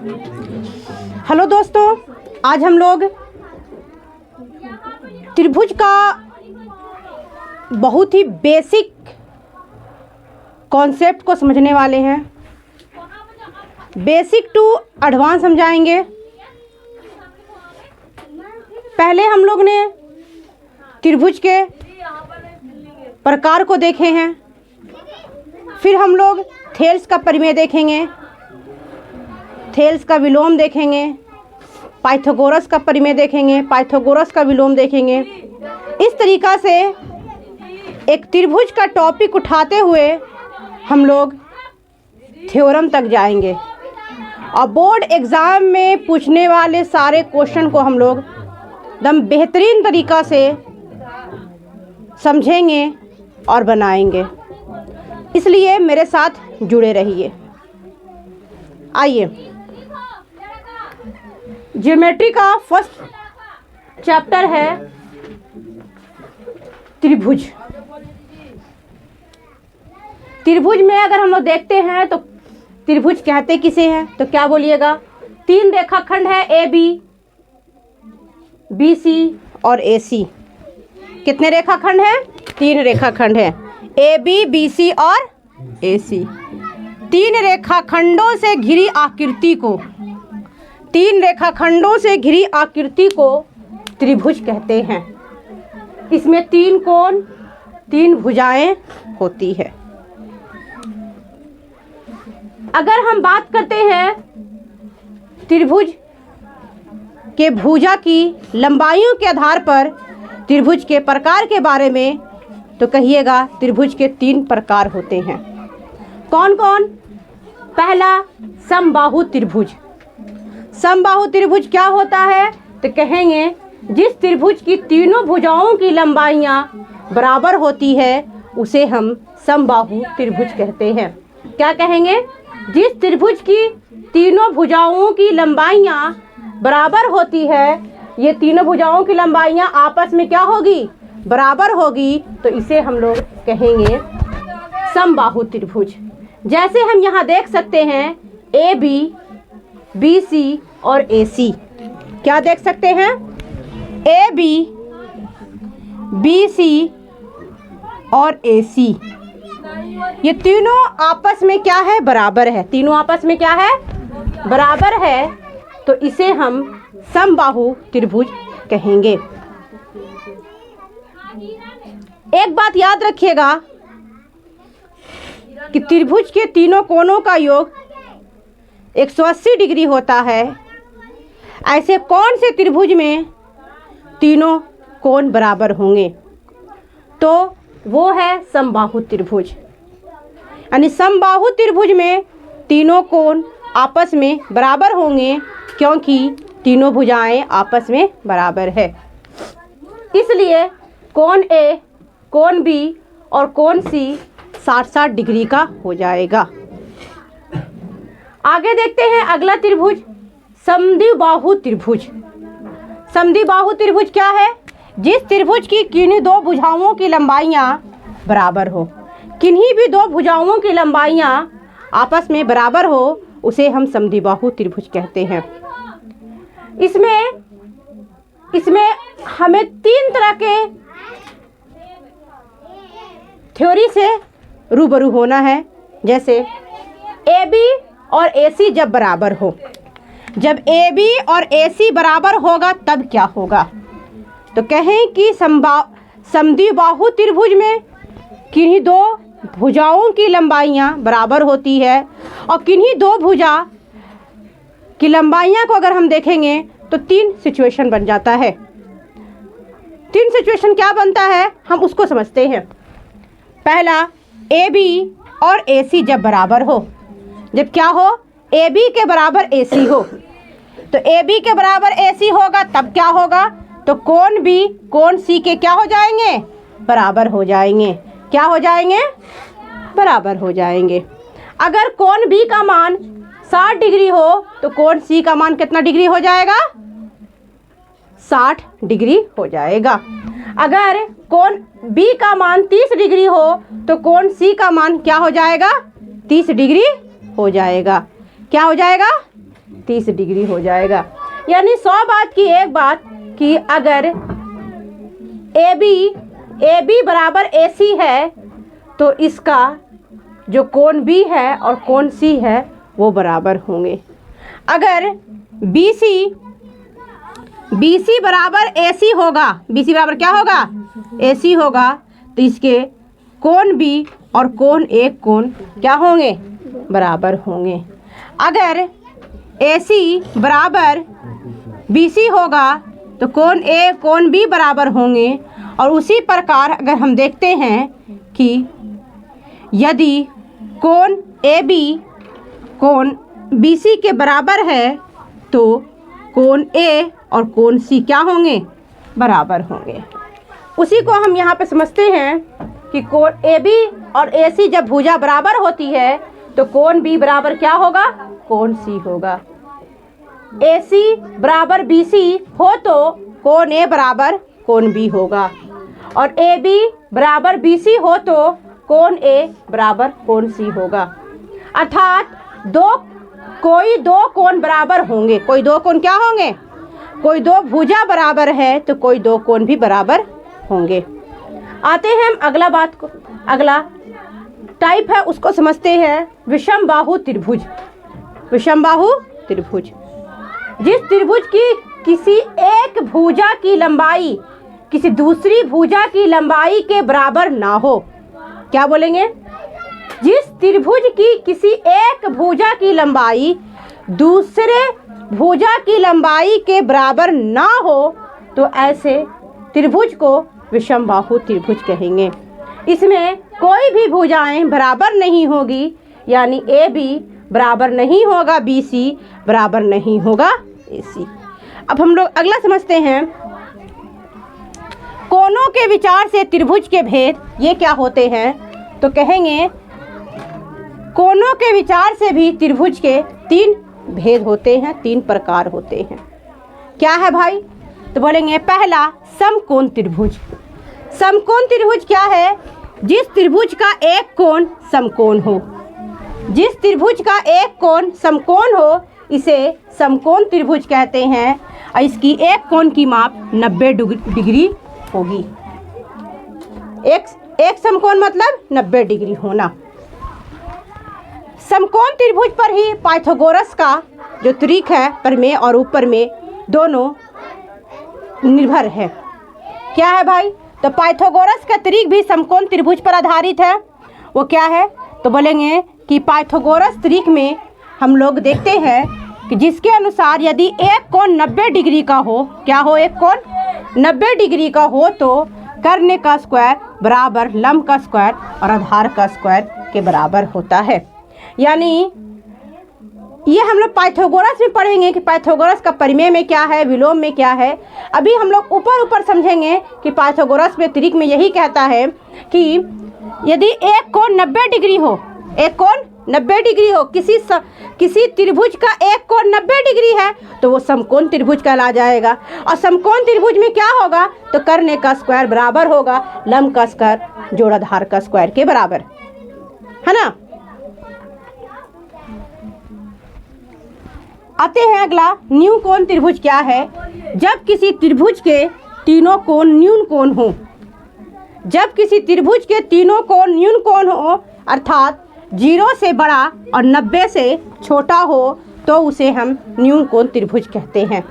Hello दोस्तों, आज हम लोग त्रिभुज का बहुत ही बेसिक कॉन्सेप्ट को समझने वाले हैं। बेसिक टू एडवांस समझाएंगे। पहले हम लोग ने त्रिभुज के प्रकार को देखे हैं, फिर हम लोग थेल्स का परिमेय देखेंगे, थेल्स का विलोम देखेंगे, पाइथागोरस का परिमेय देखेंगे, पाइथागोरस का विलोम देखेंगे। इस तरीक़ा से एक त्रिभुज का टॉपिक उठाते हुए हम लोग थ्योरम तक जाएंगे और बोर्ड एग्ज़ाम में पूछने वाले सारे क्वेश्चन को हम लोग एकदम बेहतरीन तरीक़ा से समझेंगे और बनाएंगे। इसलिए मेरे साथ जुड़े रहिए। आइए, ज्योमेट्री का फर्स्ट चैप्टर है त्रिभुज। त्रिभुज में अगर हम लोग देखते हैं तो त्रिभुज कहते किसे हैं, तो क्या बोलिएगा? तीन रेखाखंड है, ए बी, बी सी और ए सी। कितने रेखाखंड हैं? तीन रेखाखंड हैं, ए बी, बी सी और ए सी। तीन रेखाखंडों से घिरी आकृति को, तीन रेखाखंडों से घिरी आकृति को त्रिभुज कहते हैं। इसमें तीन कोण, तीन भुजाएं होती है। अगर हम बात करते हैं त्रिभुज के भुजा की लंबाइयों के आधार पर त्रिभुज के प्रकार के बारे में, तो कहिएगा त्रिभुज के तीन प्रकार होते हैं। कौन कौन? पहला, समबाहु त्रिभुज। समबाहु त्रिभुज क्या होता है? तो कहेंगे जिस त्रिभुज की तीनों भुजाओं की लंबाइयाँ बराबर होती है उसे हम समबाहु त्रिभुज कहते हैं। क्या कहेंगे? जिस त्रिभुज की तीनों भुजाओं की लंबाइयाँ बराबर होती है, ये तीनों भुजाओं की लंबाइयाँ आपस में क्या होगी? बराबर होगी, तो इसे हम लोग कहेंगे समबाहु त्रिभुज। जैसे हम यहाँ देख सकते हैं ए बी, बी सी और ए सी। क्या देख सकते हैं? ए बी, बी सी और ए सी, ये तीनों आपस में क्या है? बराबर है। तीनों आपस में क्या है? बराबर है, तो इसे हम समबाहु त्रिभुज कहेंगे। एक बात याद रखिएगा कि त्रिभुज के तीनों कोणों का योग 180 डिग्री होता है। ऐसे कौन से त्रिभुज में तीनों कोण बराबर होंगे? तो वो है समबाहु त्रिभुज। यानी समबाहु त्रिभुज में तीनों कोण आपस में बराबर होंगे, क्योंकि तीनों भुजाएं आपस में बराबर है। इसलिए कोण ए, कोण बी और कोण सी 60-60 डिग्री का हो जाएगा। आगे देखते हैं अगला त्रिभुज, समद्विबाहु त्रिभुज। समद्विबाहु त्रिभुज क्या है? जिस त्रिभुज की किन्हीं दो भुजाओं की लंबाइयाँ बराबर हो, किन्हीं भी दो भुजाओं की लंबाइयाँ आपस में बराबर हो, उसे हम समद्विबाहु त्रिभुज कहते हैं। इसमें हमें तीन तरह के थ्योरी से रूबरू होना है। जैसे ए बी और ए सी जब बराबर हो, जब ए बी और ए सी बराबर होगा तब क्या होगा? तो कहें कि समद्विबाहु त्रिभुज में किन्हीं दो भुजाओं की लंबाइयाँ बराबर होती है, और किन्हीं दो भुजा की लंबाइयाँ को अगर हम देखेंगे तो तीन सिचुएशन बन जाता है। तीन सिचुएशन क्या बनता है, हम उसको समझते हैं। पहला, ए बी और ए सी जब बराबर हो। जब क्या हो? ए बी के बराबर ए सी हो। तो ए बी के बराबर ए सी होगा तब क्या होगा? तो कोण बी कोण सी के क्या हो जाएंगे? बराबर हो जाएंगे। क्या हो जाएंगे? बराबर हो जाएंगे। अगर कोण बी का मान 60 डिग्री हो तो कोण सी का मान कितना डिग्री हो जाएगा? 60 डिग्री हो जाएगा। अगर कोण बी का मान 30 डिग्री हो तो कोण सी का मान क्या हो जाएगा? 30 डिग्री हो जाएगा। क्या हो जाएगा? 30 डिग्री हो जाएगा। यानी 100 बात की एक बात कि अगर ए बी बराबर ए सी है तो इसका जो कोण बी है और कोण सी है वो बराबर होंगे। अगर बी सी बराबर ए सी होगा, बी सी बराबर क्या होगा, ए सी होगा, तो इसके कोण बी और कोण ए कोण क्या होंगे, बराबर होंगे। अगर ए सी बराबर बी सी होगा तो कोण ए कोण बी बराबर होंगे। और उसी प्रकार अगर हम देखते हैं कि यदि कोण ए बी कोण बी सी के बराबर है तो कोण ए और कोण सी क्या होंगे, बराबर होंगे। उसी को हम यहाँ पे समझते हैं कि कोण ए बी और ए सी जब भुजा बराबर होती है तो कोण बी बराबर क्या होगा, कोण सी होगा। ए सी बराबर बी सी हो तो कोण ए बराबर कोण बी होगा और ए बी बराबर बी सी हो तो कोण ए बराबर कोण सी होगा। अर्थात कोई दो कोण बराबर होंगे, कोई दो कोण क्या होंगे, कोई दो भुजा बराबर है तो कोई दो कोण भी बराबर होंगे। आते हैं हम अगला बात को, अगला टाइप है उसको समझते हैं, विषम बाहु त्रिभुज। विषम बाहु त्रिभुज, जिस त्रिभुज की किसी एक भुजा की लंबाई किसी दूसरी भुजा की लंबाई के बराबर ना हो। क्या बोलेंगे, जिस त्रिभुज की किसी एक भुजा की लंबाई दूसरे भुजा की लंबाई के बराबर ना हो तो ऐसे त्रिभुज को विषम बाहु त्रिभुज कहेंगे। इसमें कोई भी भुजाएं बराबर नहीं होगी, यानी ए बी बराबर नहीं होगा बी सी, बराबर नहीं होगा ए सी। अब हम लोग अगला समझते हैं, कोणों के विचार से त्रिभुज के भेद ये क्या होते हैं। तो कहेंगे कोणों के विचार से भी त्रिभुज के 3 भेद होते हैं, 3 प्रकार होते हैं। क्या है भाई, तो बोलेंगे पहला समकोण त्रिभुज। समकोण त्रिभुज क्या है, जिस त्रिभुज का एक कोण समकोण हो, जिस त्रिभुज का एक कोण समकोण हो इसे समकोण त्रिभुज कहते हैं और इसकी एक कोण की माप 90 डिग्री होगी। एक समकोण मतलब 90 डिग्री होना। समकोण त्रिभुज पर ही पाइथागोरस का जो त्रिक है परिमेय और ऊपर में दोनों निर्भर है। क्या है भाई, तो पाइथागोरस का त्रिक भी समकोण त्रिभुज पर आधारित है। वो क्या है, तो बोलेंगे कि पाइथागोरस त्रिक में हम लोग देखते हैं कि जिसके अनुसार यदि एक कोण 90 डिग्री का हो, क्या हो, एक कोण 90 डिग्री का हो तो कर्ण का स्क्वायर बराबर लंब का स्क्वायर और आधार का स्क्वायर के बराबर होता है। यानी ये हम लोग पाइथागोरस में पढ़ेंगे कि पाइथागोरस का परिमेय में क्या है, विलोम में क्या है। अभी हम लोग ऊपर समझेंगे कि पाइथागोरस में त्रिक में यही कहता है कि यदि एक कोण 90 डिग्री हो, एक कोण 90 डिग्री हो, किसी त्रिभुज का एक कोण 90 डिग्री है तो वो समकोण त्रिभुज कहला जाएगा। और समकोण त्रिभुज में क्या होगा, तो कर्ण का स्क्वायर बराबर होगा लंब का स्क्वायर जोड़ आधार का स्क्वायर के बराबर, है ना। आते हैं अगला, न्यू कोण त्रिभुज क्या है। जब किसी त्रिभुज के तीनों कोण न्यून कोण हो, जब किसी त्रिभुज के तीनों कोण न्यून कोण हो अर्थात 0 से बड़ा और 90 से छोटा हो तो उसे हम न्यून कोण त्रिभुज कहते हैं।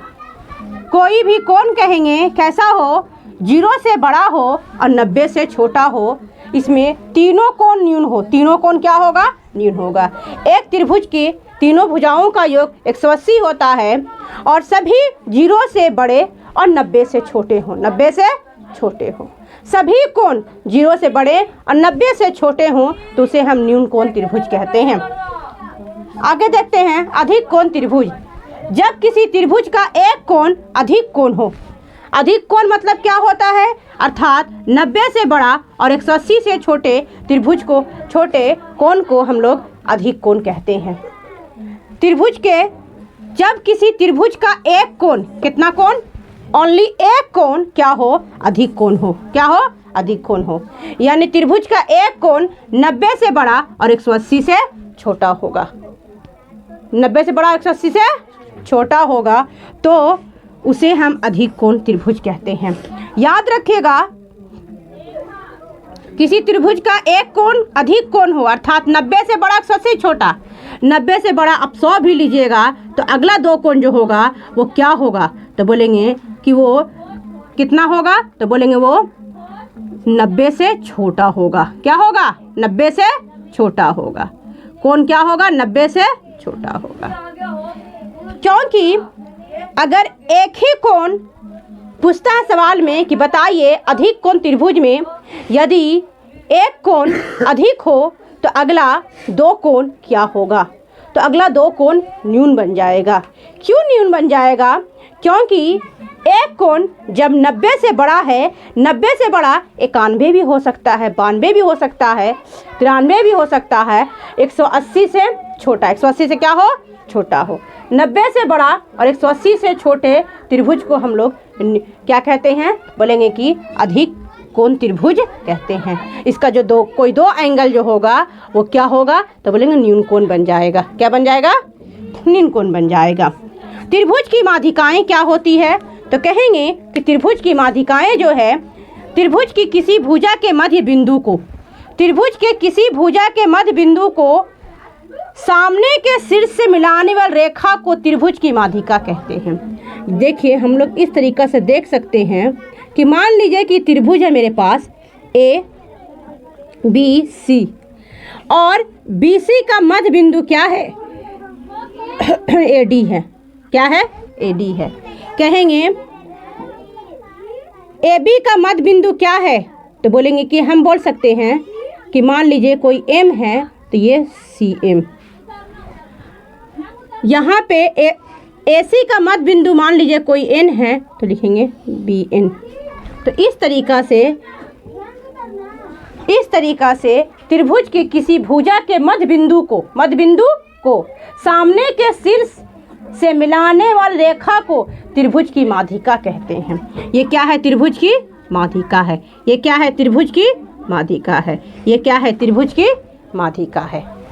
कोई भी कोण कहेंगे कैसा हो, 0 से बड़ा हो और 90 से छोटा हो, इसमें तीनों कोण न्यून हो। तीनों कोण क्या होगा, न्यून होगा। एक त्रिभुज के तीनों भुजाओं का योग 180 होता है और सभी 0 से बड़े और 90 से छोटे हों, 90 से छोटे हों। सभी कोण 0 से बड़े और 90 से छोटे हों तो उसे हम न्यून कोण त्रिभुज कहते हैं। आगे देखते हैं अधिक कोण त्रिभुज। जब किसी त्रिभुज का एक कोण अधिक कोण हो, अधिक कोण मतलब क्या होता है, अर्थात 90 से बड़ा और 180 से छोटे त्रिभुज को, छोटे कोण को हम लोग अधिक कोण कहते हैं। त्रिभुज के जब किसी त्रिभुज का एक कोण, कितना कोण, ओनली एक कोण क्या हो, अधिक कोण हो, क्या हो, अधिक कोण हो। यानी त्रिभुज का एक कोण 90 से बड़ा और 180 से छोटा होगा, 90 से बड़ा 180 से छोटा होगा तो उसे हम अधिक कोण त्रिभुज कहते हैं। याद रखिएगा, किसी त्रिभुज का एक कोण अधिक कोण हो अर्थात 90 से बड़ा 180 से छोटा, 90 से बड़ा आप 100 भी लीजिएगा तो अगला दो कोण जो होगा वो क्या होगा, तो बोलेंगे कि वो कितना होगा, तो बोलेंगे वो 90 से छोटा होगा। क्या होगा? 90 से छोटा होगा। कोण क्या होगा? 90 से छोटा होगा। क्योंकि अगर एक ही कोण पूछता है सवाल में कि बताइए अधिक कोण त्रिभुज में यदि एक कोण अधिक हो तो अगला दो कोण क्या होगा, तो अगला दो कोण न्यून बन जाएगा। क्यों न्यून बन जाएगा? क्योंकि एक कोण जब 90 से बड़ा है, 90 से बड़ा 91 भी हो सकता है, 92 भी हो सकता है, 93 भी हो सकता है, 180 से छोटा, 180 से क्या हो? छोटा हो। 90 से बड़ा और 180 से छोटे त्रिभुज को हम लोग क्या कहते हैं? बोलेंगे कि अधिक कोण त्रिभुज कहते हैं। इसका जो कोई दो एंगल जो होगा वो क्या होगा, तो बोलेंगे न्यून कोण बन जाएगा। क्या बन जाएगा? न्यून कोण बन जाएगा। त्रिभुज की माध्यिकाएं क्या होती है, तो कहेंगे कि त्रिभुज की माध्यिकाएं जो है त्रिभुज की किसी भुजा के मध्य बिंदु को, त्रिभुज के किसी भुजा के मध्य बिंदु को सामने के शीर्ष से मिलाने वाली रेखा को त्रिभुज की माध्यिका कहते हैं। देखिए हम लोग इस तरीक़ा से देख सकते हैं कि मान लीजिए कि त्रिभुज है मेरे पास ए बी सी और बी सी का मध्य बिंदु क्या है? ए डी है। क्या है? ए डी है। कहेंगे ए बी का मध्य बिंदु क्या है, तो बोलेंगे कि हम बोल सकते हैं कि मान लीजिए कोई एम है तो ये सी एम, यहाँ पे ए सी का मध्य बिंदु मान लीजिए कोई एन है तो लिखेंगे बी एन। तो इस तरीक़ा से त्रिभुज के किसी भुजा के मध्य बिंदु को सामने के शीर्ष से मिलाने वाली रेखा को त्रिभुज की माध्यिका कहते हैं। ये क्या है? त्रिभुज की माध्यिका है। ये क्या है? त्रिभुज की माध्यिका है। ये क्या है? त्रिभुज की माध्यिका है।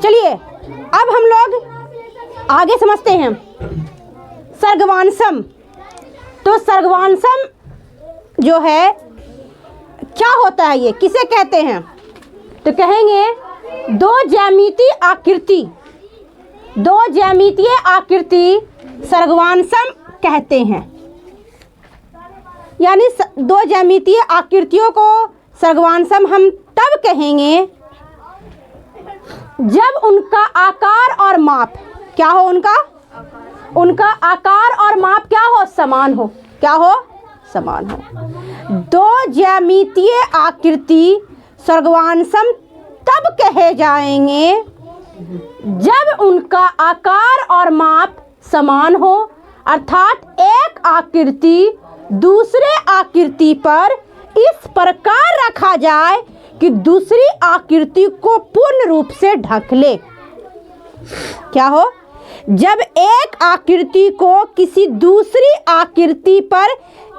चलिए अब हम लोग आगे समझते हैं सर्गवांशम। तो सर्गवांशम जो है क्या होता है, ये किसे कहते हैं, तो कहेंगे दो ज्यामितीय आकृति सर्गवांशम कहते हैं। यानी दो ज्यामितीय आकृतियों को सर्गवांशम हम तब कहेंगे जब उनका आकार और माप क्या हो, उनका आकार और माप क्या हो? समान हो। क्या हो? समान हो। दो ज्यामितीय आकृति सर्गवांशम तब कहे जाएंगे जब उनका आकार और माप समान हो, अर्थात एक आकृति दूसरे आकृति पर इस प्रकार रखा जाए कि दूसरी आकृति को पूर्ण रूप से ढक ले। क्या हो? जब एक आकृति को किसी दूसरी आकृति पर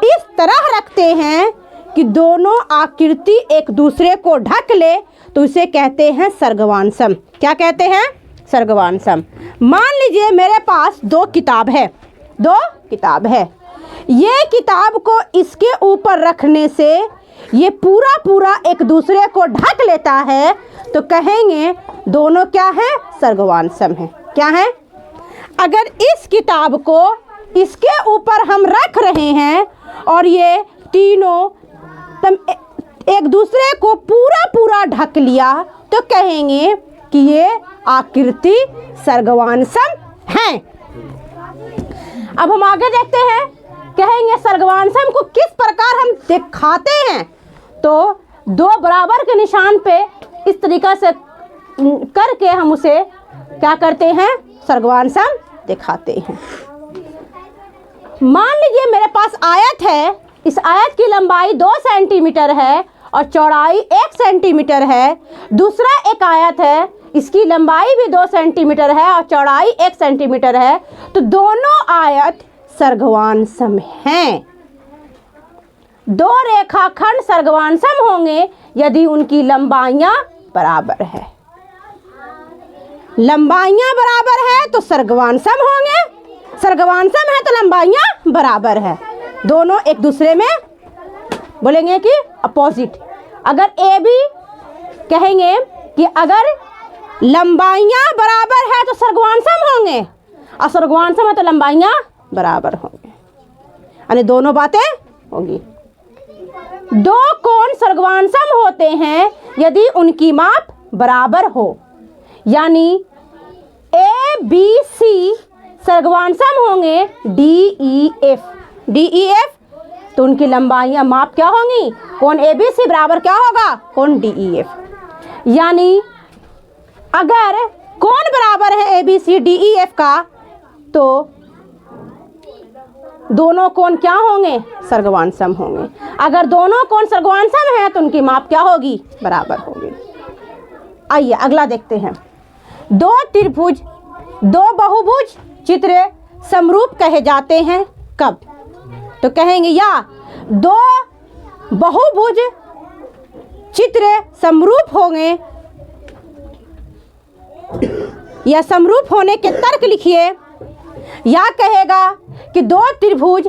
इस तरह रखते हैं कि दोनों आकृति एक दूसरे को ढक ले तो उसे कहते हैं सर्गवांशम। क्या कहते हैं? सर्गवांशम। मान लीजिए मेरे पास दो किताब है। ये किताब को इसके ऊपर रखने से ये पूरा एक दूसरे को ढक लेता है, तो कहेंगे दोनों क्या है? सर्गवांशम है। क्या है? अगर इस किताब को इसके ऊपर हम रख रहे हैं और ये तीनों एक दूसरे को पूरा ढक लिया तो कहेंगे कि ये आकृति सर्गवांशम है। अब हम आगे देखते हैं, कहेंगे सर्गवांशम को किस प्रकार हम दिखाते हैं, तो दो बराबर के निशान पे इस तरीक़ा से करके हम उसे क्या करते हैं? सर्गवांशम दिखाते हैं। मान लीजिए मेरे पास आयत है, इस आयत की लंबाई 2 सेंटीमीटर है और चौड़ाई 1 सेंटीमीटर है। दूसरा एक आयत है, इसकी लंबाई भी 2 सेंटीमीटर है और चौड़ाई 1 सेंटीमीटर है। तो दोनों आयत सर्गवांशम हैं। दो रेखाखंड सर्गवांशम होंगे यदि उनकी लंबाइयाँ बराबर है। लंबाइयाँ बराबर है तो सर्गवान सम होंगे, सर्गवान सम है तो लंबाइयाँ बराबर है। दोनों एक दूसरे में बोलेंगे कि अपोजिट। अगर ए बी कहेंगे कि अगर लंबाइयाँ बराबर है तो सर्गवान सम होंगे और सर्गवान सम है तो लंबाइयाँ बराबर होंगे, यानी दोनों बातें होंगी। दो कोण सर्गवान सम होते हैं यदि उनकी माप बराबर हो, यानी ए बी सी सर्गवान सम होंगे डी ई एफ, तो उनकी लंबाइयाँ माप क्या होंगी, कोण ए बी सी बराबर क्या होगा, कोण डी ई एफ। यानी अगर कोण बराबर है A B C D E F का तो दोनों कोण क्या होंगे, सर्गवान सम होंगे। अगर दोनों कोण सर्गवान सम है तो उनकी माप क्या होगी, बराबर होगी। आइए अगला देखते हैं। दो त्रिभुज दो बहुभुज चित्र समरूप कहे जाते हैं कब, तो कहेंगे या दो बहुभुज चित्र समरूप होंगे या समरूप होने के तर्क लिखिए, या कहेगा कि दो त्रिभुज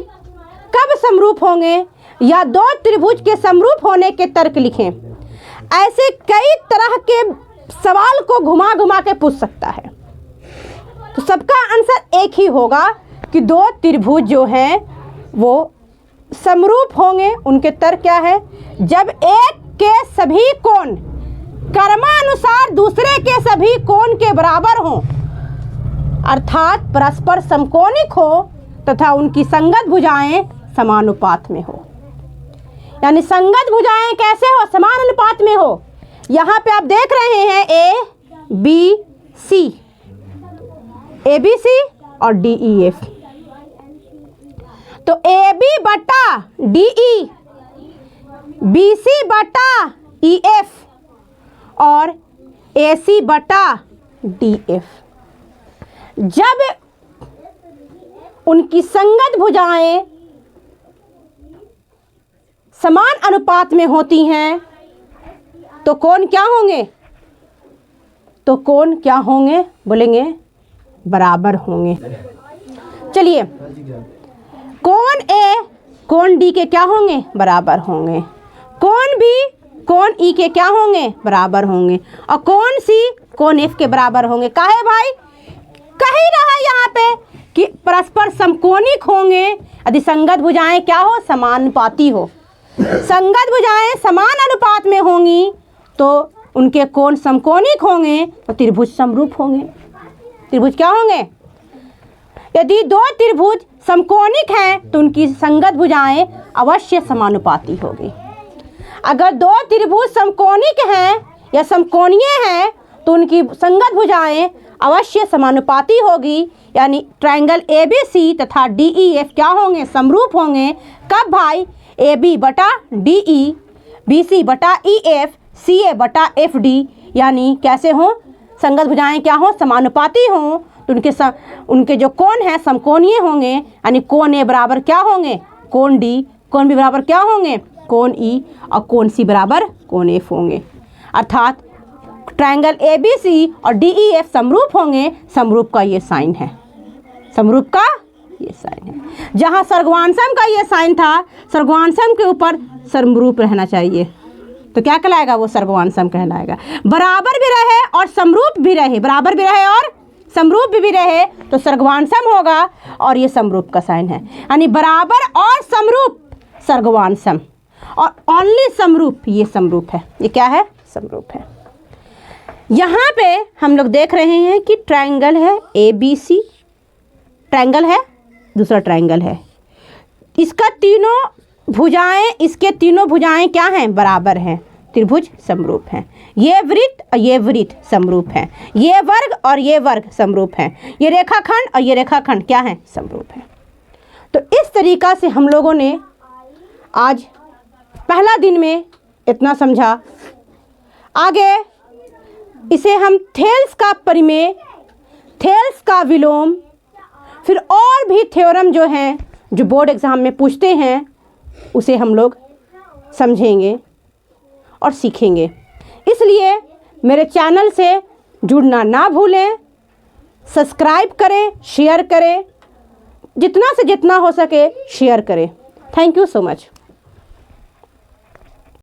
कब समरूप होंगे या दो त्रिभुज के समरूप होने के तर्क लिखें। ऐसे कई तरह के सवाल को घुमा घुमा के पूछ सकता है, तो सबका आंसर एक ही होगा कि दो त्रिभुज जो हैं वो समरूप होंगे। उनके तर्क क्या है, जब एक के सभी कोण क्रमानुसार दूसरे के सभी कोण के बराबर हों, अर्थात परस्पर समकोणिक हो तथा उनकी संगत भुजाएं समानुपात में हो। यानी संगत भुजाएं कैसे हो, समान अनुपात में हो। यहाँ पे आप देख रहे हैं ए बी सी और डी ई एफ, तो ए बी बटा डी ई, बी सी बटा ई एफ और ए सी बटा डी एफ। जब उनकी संगत भुजाएं समान अनुपात में होती हैं तो कोण क्या होंगे, तो कोण क्या होंगे, बोलेंगे बराबर होंगे। चलिए, कोण ए कोण डी के क्या होंगे, बराबर होंगे। कोण बी कोण ई के क्या होंगे, बराबर होंगे। और कोण सी कोण एफ के बराबर होंगे। काहे भाई, कह ही रहा है यहाँ पे कि परस्पर समकोणिक होंगे यदि संगत भुजाएं क्या हो, समानुपाती हो। संगत भुजाएं समान अनुपात में होंगी तो उनके कोण समकोणिक होंगे तो त्रिभुज समरूप होंगे। त्रिभुज क्या होंगे, यदि दो त्रिभुज समकोणिक हैं तो उनकी संगत भुजाएं अवश्य समानुपाती होगी। अगर दो त्रिभुज समकोणिक हैं या समकोणीय हैं तो उनकी संगत भुजाएं अवश्य समानुपाती होगी। यानी ट्रायंगल ए बी सी तथा डी ई एफ क्या होंगे, समरूप होंगे। कब भाई, ए बी बटा डी ई, बी सी बटा ई एफ, सी ए बटा एफ डी। यानी कैसे हों, संगत भुजाएं क्या हों, समानुपाती हों तो उनके जो कोण हैं समकोणीय होंगे। यानी कोण ए बराबर क्या होंगे, कोण डी, कोण बी बराबर क्या होंगे, कोण ई, और कोण सी बराबर कोण एफ होंगे। अर्थात ट्रायंगल ए बी सी और डी ई एफ समरूप होंगे। समरूप का ये साइन है, समरूप का ये साइन है। जहाँ सर्गवांसम का ये साइन था, सर्गवांसम के ऊपर समरूप रहना चाहिए, तो क्या कहलाएगा, वो सर्गवांसम कहलाएगा। बराबर भी रहे और समरूप भी रहे, बराबर भी रहे और समरूप भी रहे तो सर्गवांसम होगा, और ये समरूप का साइन है। यानी बराबर और समरूप सर्गवांसम, और ओनली समरूप ये समरूप है। ये क्या है, समरूप है। यहाँ पे हम लोग देख रहे हैं कि ट्रायंगल है ए बी सी, ट्रायंगल है, दूसरा ट्रायंगल है। इसका तीनों भुजाएं, इसके तीनों भुजाएं क्या हैं, बराबर हैं, त्रिभुज समरूप हैं। ये वृत्त और ये वृत्त समरूप हैं। ये वर्ग और ये वर्ग समरूप हैं। ये रेखाखंड और ये रेखाखंड क्या हैं, समरूप हैं। तो इस तरीक़ा से हम लोगों ने आज पहला दिन में इतना समझा। आगे इसे हम थेल्स का परिमेय, थेल्स का विलोम, फिर और भी थ्योरम जो हैं जो बोर्ड एग्ज़ाम में पूछते हैं उसे हम लोग समझेंगे और सीखेंगे। इसलिए मेरे चैनल से जुड़ना ना भूलें, सब्सक्राइब करें, शेयर करें, जितना से जितना हो सके शेयर करें। Thank you so much.